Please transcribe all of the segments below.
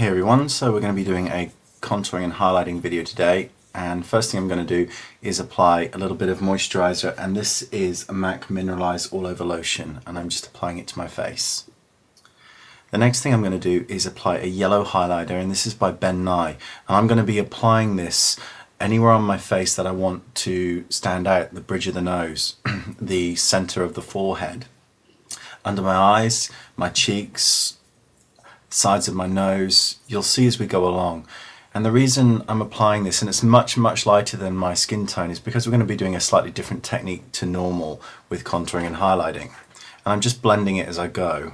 Hey everyone, so we're going to be doing a contouring and highlighting video today, and first thing I'm going to do is apply a little bit of moisturizer, and this is a MAC Mineralize All Over Lotion, and I'm just applying it to my face. The next thing I'm going to do is apply a yellow highlighter, and this is by Nye, and I'm going to be applying this anywhere on my face that I want to stand out: the bridge of the nose, the center of the forehead, under my eyes, my cheeks, sides of my nose. You'll see as we go along. And the reason I'm applying this, and it's much lighter than my skin tone, is because we're going to be doing a slightly different technique to normal with contouring and highlighting, and I'm just blending it as I go.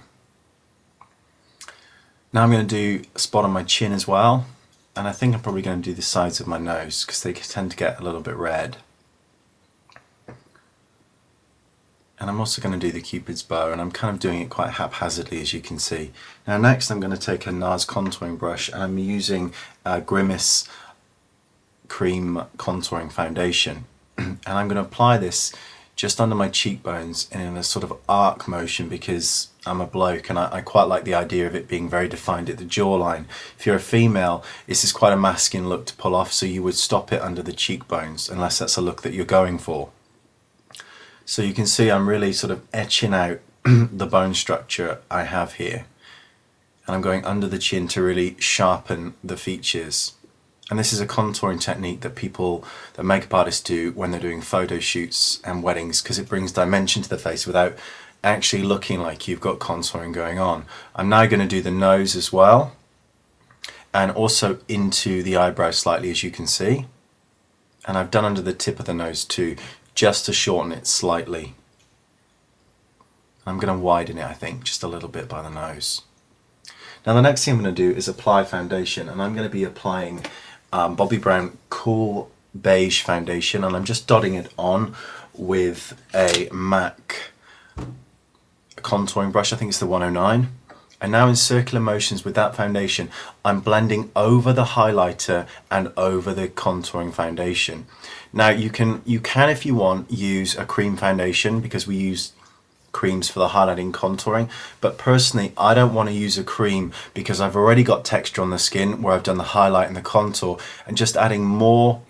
Now I'm going to do a spot on my chin as well, and I think I'm probably going to do the sides of my nose because they tend to get a little bit red. And I'm also going to do the Cupid's bow, and I'm kind of doing it quite haphazardly, as you can see. Now next I'm going to take a NARS contouring brush, and I'm using Grimace Cream Contouring Foundation. And I'm going to apply this just under my cheekbones in a sort of arc motion because I'm a bloke and I quite like the idea of it being very defined at the jawline. If you're a female, this is quite a masculine look to pull off, so you would stop it under the cheekbones unless that's a look that you're going for. So you can see I'm really sort of etching out the bone structure I have here, and I'm going under the chin to really sharpen the features. And this is a contouring technique that makeup artists do when they're doing photo shoots and weddings, because it brings dimension to the face without actually looking like you've got contouring going on. I'm now going to do the nose as well, and also into the eyebrow slightly, as you can see. And I've done under the tip of the nose too, just to shorten it slightly. I'm going to widen it, I think, just a little bit by the nose. Now the next thing I'm going to do is apply foundation, and I'm going to be applying Bobbi Brown Cool Beige foundation, and I'm just dotting it on with a MAC contouring brush. I think it's the 109. And now in circular motions with that foundation, I'm blending over the highlighter and over the contouring foundation. Now you can if you want use a cream foundation, because we use creams for the highlighting contouring, but personally I don't want to use a cream because I've already got texture on the skin where I've done the highlight and the contour, and just adding more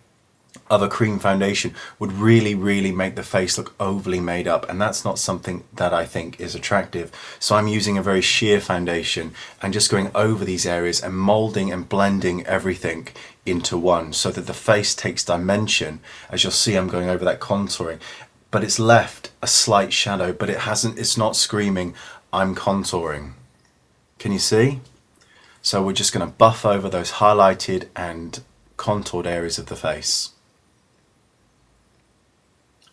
of a cream foundation would really make the face look overly made up, and that's not something that I think is attractive. So I'm using a very sheer foundation and just going over these areas and molding and blending everything into one so that the face takes dimension. As you'll see, I'm going over that contouring, but it's left a slight shadow, but it's not screaming I'm contouring. Can you see? So we're just going to buff over those highlighted and contoured areas of the face.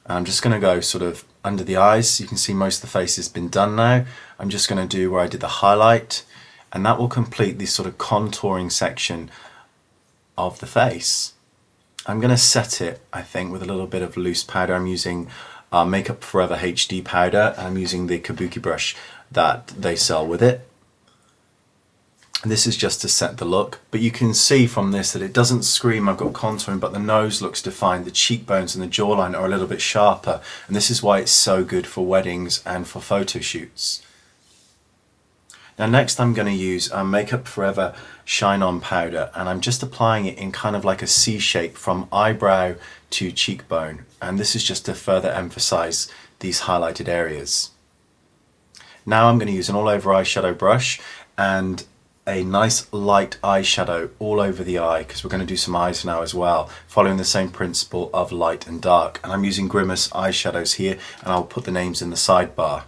And I'm just going to go sort of under the eyes. You can see most of the face has been done now. I'm just going to do where I did the highlight, and that will complete this sort of contouring section of the face. I'm going to set it, I think, with a little bit of loose powder. I'm using Makeup Forever HD powder, and I'm using the kabuki brush that they sell with it. This is just to set the look, but you can see from this that it doesn't scream I've got contouring, but the nose looks defined, the cheekbones and the jawline are a little bit sharper, and this is why it's so good for weddings and for photo shoots. Now next I'm going to use Makeup Forever Shine On powder, and I'm just applying it in kind of like a C shape from eyebrow to cheekbone, and this is just to further emphasize these highlighted areas. Now I'm going to use an all over eyeshadow brush and a nice light eyeshadow all over the eye, because we're going to do some eyes now as well, following the same principle of light and dark. And I'm using Grimace Eyeshadows here, and I'll put the names in the sidebar.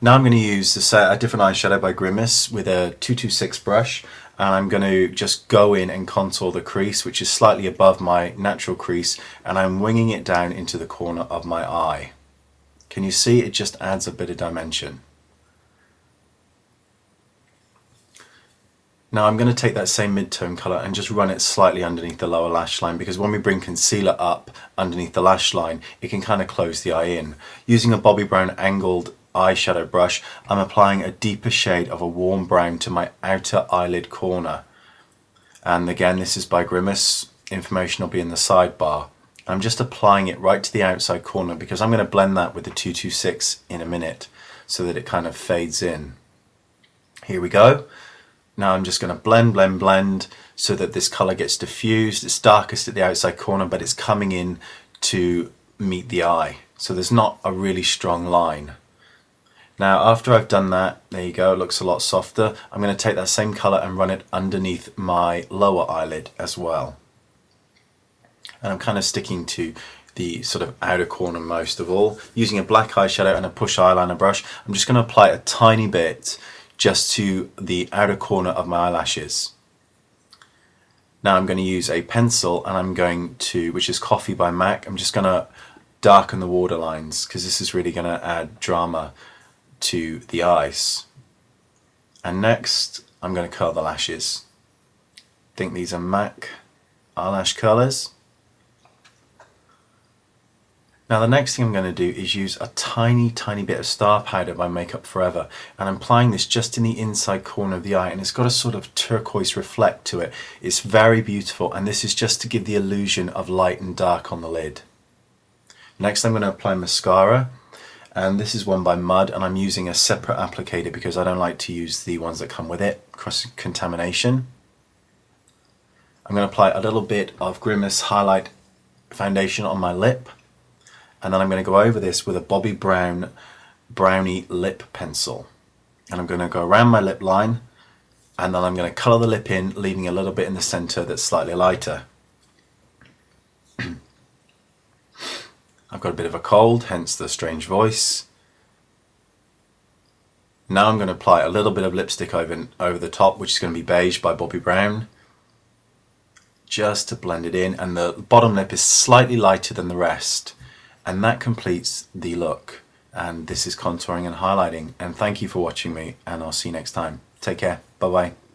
Now I'm going to use a different eyeshadow by Grimace with a 226 brush, and I'm going to just go in and contour the crease, which is slightly above my natural crease, and I'm winging it down into the corner of my eye. Can you see? It just adds a bit of dimension. Now I'm going to take that same mid-tone colour and just run it slightly underneath the lower lash line, because when we bring concealer up underneath the lash line, it can kind of close the eye in. Using a Bobbi Brown angled eyeshadow brush, I'm applying a deeper shade of a warm brown to my outer eyelid corner. And again, this is by Grimace. Information will be in the sidebar. I'm just applying it right to the outside corner because I'm going to blend that with the 226 in a minute so that it kind of fades in. Here we go. Now I'm just going to blend, blend, blend so that this color gets diffused. It's darkest at the outside corner, but it's coming in to meet the eye. So there's not a really strong line. Now after I've done that, there you go, it looks a lot softer. I'm going to take that same color and run it underneath my lower eyelid as well. And I'm kind of sticking to the sort of outer corner most of all. Using a black eyeshadow and a push eyeliner brush, I'm just going to apply a tiny bit just to the outer corner of my eyelashes. Now I'm going to use a pencil and I'm going to, which is Coffee by MAC, I'm just going to darken the waterlines because this is really going to add drama to the eyes. And next I'm going to curl the lashes. I think these are MAC eyelash curlers. Now the next thing I'm going to do is use a tiny bit of star powder by Makeup Forever, and I'm applying this just in the inside corner of the eye, and it's got a sort of turquoise reflect to it. It's very beautiful, and this is just to give the illusion of light and dark on the lid. Next I'm going to apply mascara, and this is one by Mud, and I'm using a separate applicator because I don't like to use the ones that come with it, cross-contamination. I'm going to apply a little bit of Grimace Highlight foundation on my lip. And then I'm going to go over this with a Bobbi Brown Brownie lip pencil. And I'm going to go around my lip line, and then I'm going to colour the lip in, leaving a little bit in the centre that's slightly lighter. I've got a bit of a cold, hence the strange voice. Now I'm going to apply a little bit of lipstick over the top, which is going to be Beige by Bobbi Brown, just to blend it in, and the bottom lip is slightly lighter than the rest. And that completes the look. And this is contouring and highlighting. And thank you for watching me, and I'll see you next time. Take care. Bye bye.